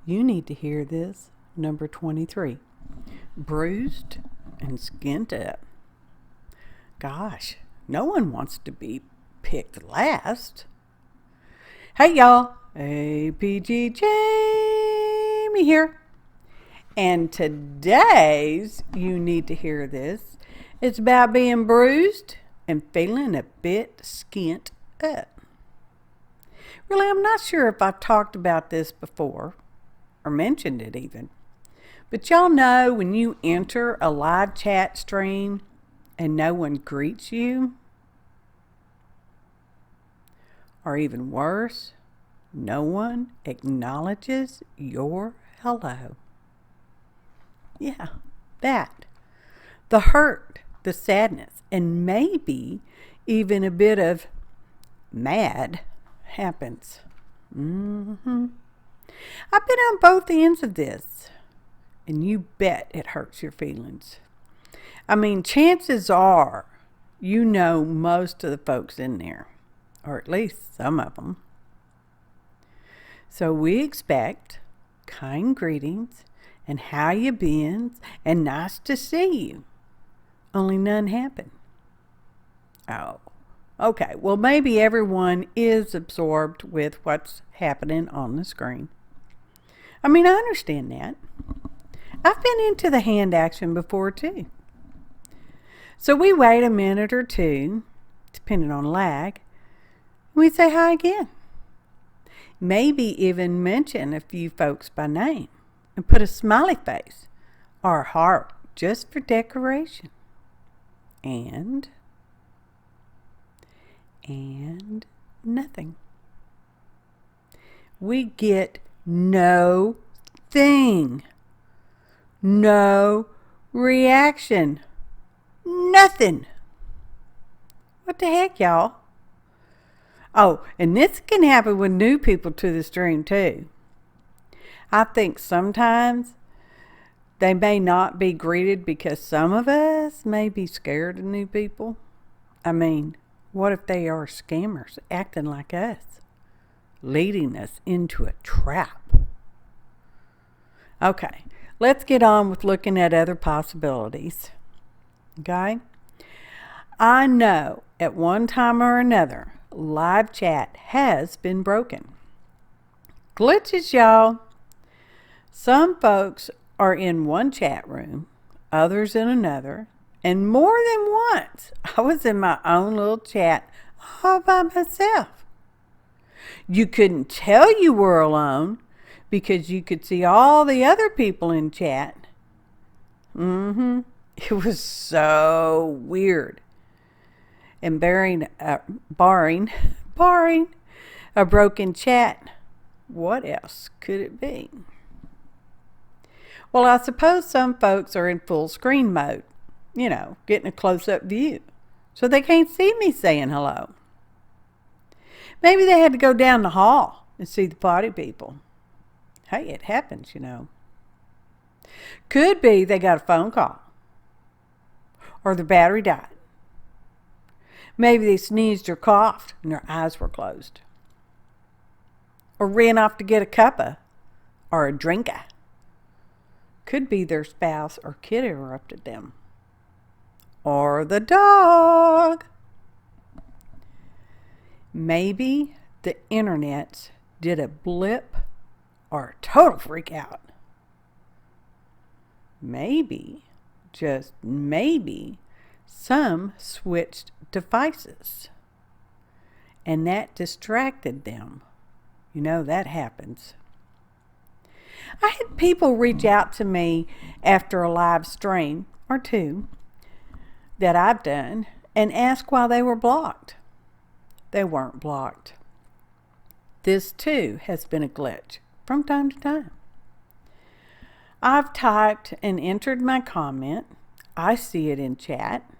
You need to hear this. Number 23. Bruised and skint up. Gosh, no one wants to be picked last. Hey y'all, APG Jamie here. And today's You Need to Hear This, it's about being bruised and feeling a bit skint up. Really, I'm not sure if I've talked about this before, or mentioned it even. But y'all know when you enter a live chat stream and no one greets you? Or even worse, no one acknowledges your hello. Yeah, that. The hurt, the sadness, and maybe even a bit of mad happens. I've been on both ends of this, and you bet it hurts your feelings. I mean, chances are you know most of the folks in there, or at least some of them. So we expect kind greetings and how you been and nice to see you. Only none happen. Oh, okay. Well, maybe everyone is absorbed with what's happening on the screen. I mean, I understand that. I've been into the hand action before too. So we wait a minute or two, depending on lag, and we say hi again. Maybe even mention a few folks by name and put a smiley face or a heart just for decoration. And nothing. We get no thing. No reaction. Nothing. What the heck, y'all? Oh, and this can happen with new people to the stream too. I think sometimes they may not be greeted because some of us may be scared of new people. I mean, what if they are scammers acting like us, leading us into a trap? Okay, let's get on with looking at other possibilities. Okay? I know at one time or another, live chat has been broken. Glitches, y'all. Some folks are in one chat room, others in another, and more than once, I was in my own little chat all by myself. You couldn't tell you were alone because you could see all the other people in chat. It was so weird. And barring a broken chat, what else could it be? Well, I suppose some folks are in full screen mode, getting a close-up view, so they can't see me saying hello. Maybe they had to go down the hall and see the party people. Hey, it happens, Could be they got a phone call, or their battery died. Maybe they sneezed or coughed and their eyes were closed. Or ran off to get a cuppa or a drinka. Could be their spouse or kid interrupted them. Or the dog. Maybe the internet did a blip or a total freak out. Maybe, just maybe, some switched devices, and that distracted them. That happens. I had people reach out to me after a live stream or two that I've done and ask why they were blocked. They weren't blocked. This too has been a glitch from time to time. I've typed and entered my comment. I see it in chat,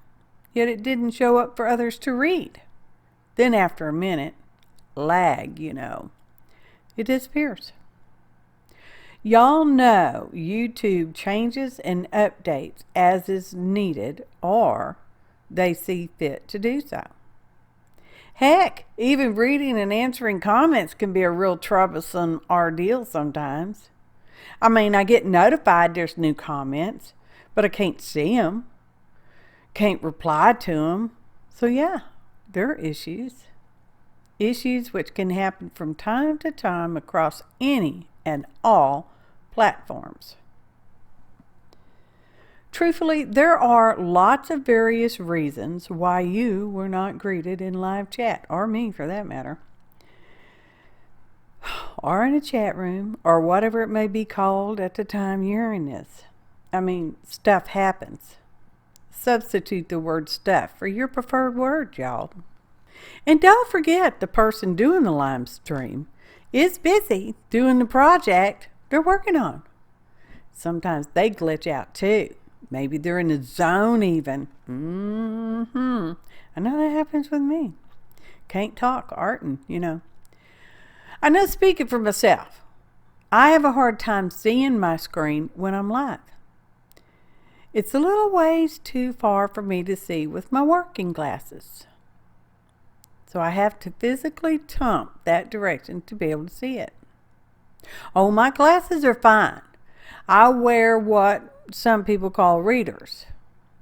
yet it didn't show up for others to read. Then after a minute, lag, it disappears. Y'all know YouTube changes and updates as is needed, or they see fit to do so. Heck, even reading and answering comments can be a real troublesome ordeal sometimes. I mean, I get notified there's new comments, but I can't see them, can't reply to them. So yeah, there are issues. Issues which can happen from time to time across any and all platforms. Truthfully, there are lots of various reasons why you were not greeted in live chat, or me for that matter, or in a chat room, or whatever it may be called at the time you're hearing this. I mean, stuff happens. Substitute the word stuff for your preferred word, y'all. And don't forget, the person doing the live stream is busy doing the project they're working on. Sometimes they glitch out too. Maybe they're in the zone even. I know that happens with me. Can't talk, arting, you know. I know, speaking for myself, I have a hard time seeing my screen when I'm live. It's a little ways too far for me to see with my working glasses. So I have to physically thump that direction to be able to see it. Oh, my glasses are fine. I wear what some people call readers.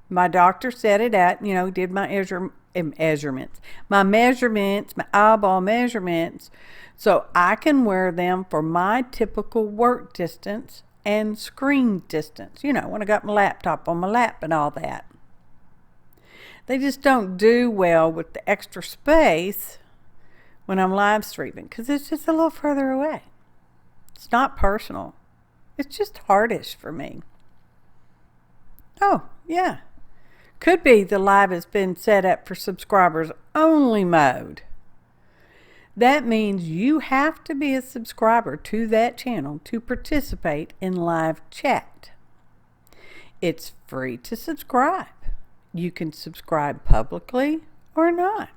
My doctor set it at, did my measurements, my eyeball measurements, so I can wear them for my typical work distance and screen distance. When I got my laptop on my lap and all that. They just don't do well with the extra space when I'm live streaming because it's just a little further away. It's not personal. It's just hardish for me. Oh, yeah. Could be the live has been set up for subscribers only mode. That means you have to be a subscriber to that channel to participate in live chat. It's free to subscribe. You can subscribe publicly or not,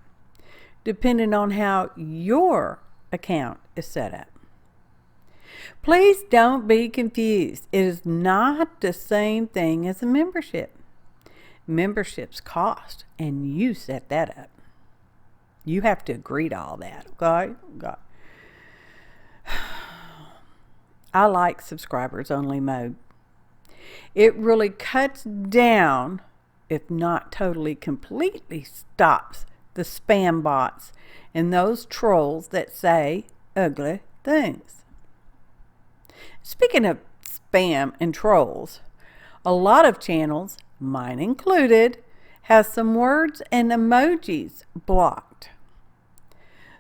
depending on how your account is set up. Please don't be confused. It is not the same thing as a membership. Memberships cost, and you set that up. You have to agree to all that, okay? God. I like subscribers only mode. It really cuts down, if not totally completely stops, the spam bots and those trolls that say ugly things. Speaking of spam and trolls, a lot of channels, mine included, have some words and emojis blocked.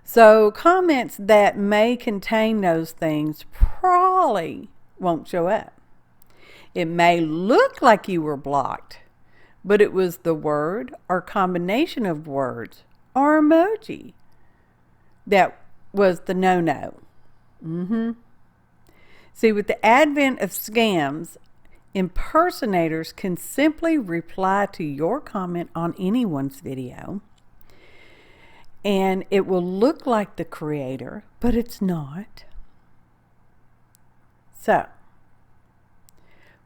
So comments that may contain those things probably won't show up. It may look like you were blocked, but it was the word or combination of words or emoji that was the no-no. See, with the advent of scams, impersonators can simply reply to your comment on anyone's video, and it will look like the creator, but it's not. So,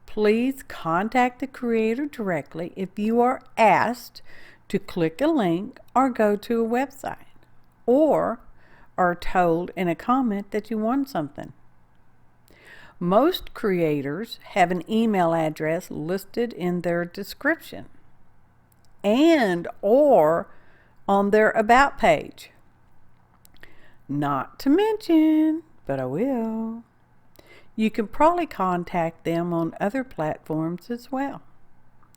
please contact the creator directly if you are asked to click a link or go to a website, or are told in a comment that you want something. Most creators have an email address listed in their description and or on their about page. Not to mention, but I will, you can probably contact them on other platforms as well.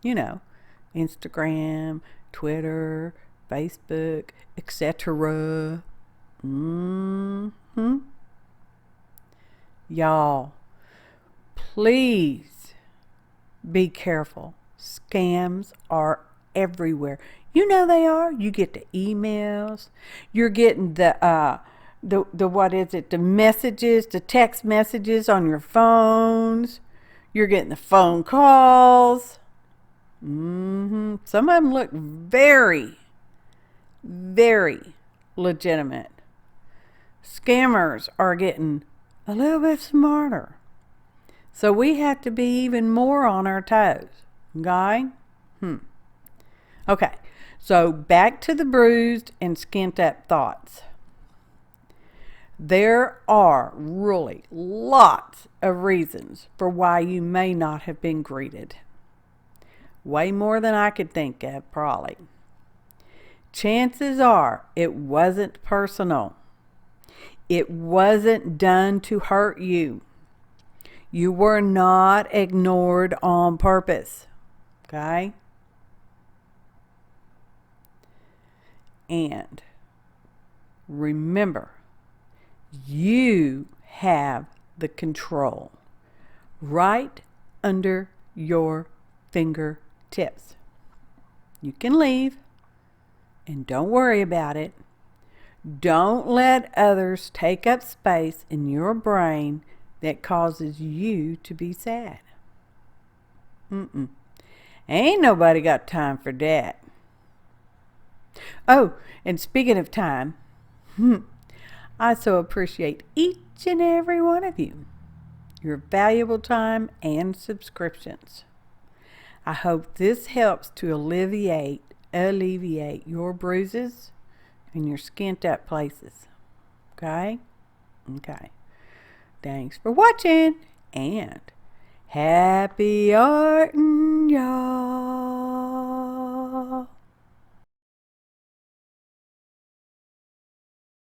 Instagram, Twitter, Facebook, etc. Y'all, please be careful. Scams are everywhere. They are. You get the emails. You're getting the messages, the text messages on your phones. You're getting the phone calls. Some of them look very, very legitimate. Scammers are getting a little bit smarter. So we have to be even more on our toes. Okay? Okay, so back to the bruised and skint up thoughts. There are really lots of reasons for why you may not have been greeted. Way more than I could think of, probably. Chances are it wasn't personal. It wasn't done to hurt you. You were not ignored on purpose. Okay? And remember, you have the control right under your fingertips. You can leave and don't worry about it. Don't let others take up space in your brain that causes you to be sad. Ain't nobody got time for that. Oh, and speaking of time, I so appreciate each and every one of you, your valuable time and subscriptions. I hope this helps to alleviate your bruises and your skint up places. Okay? Okay. Thanks for watching and happy arting.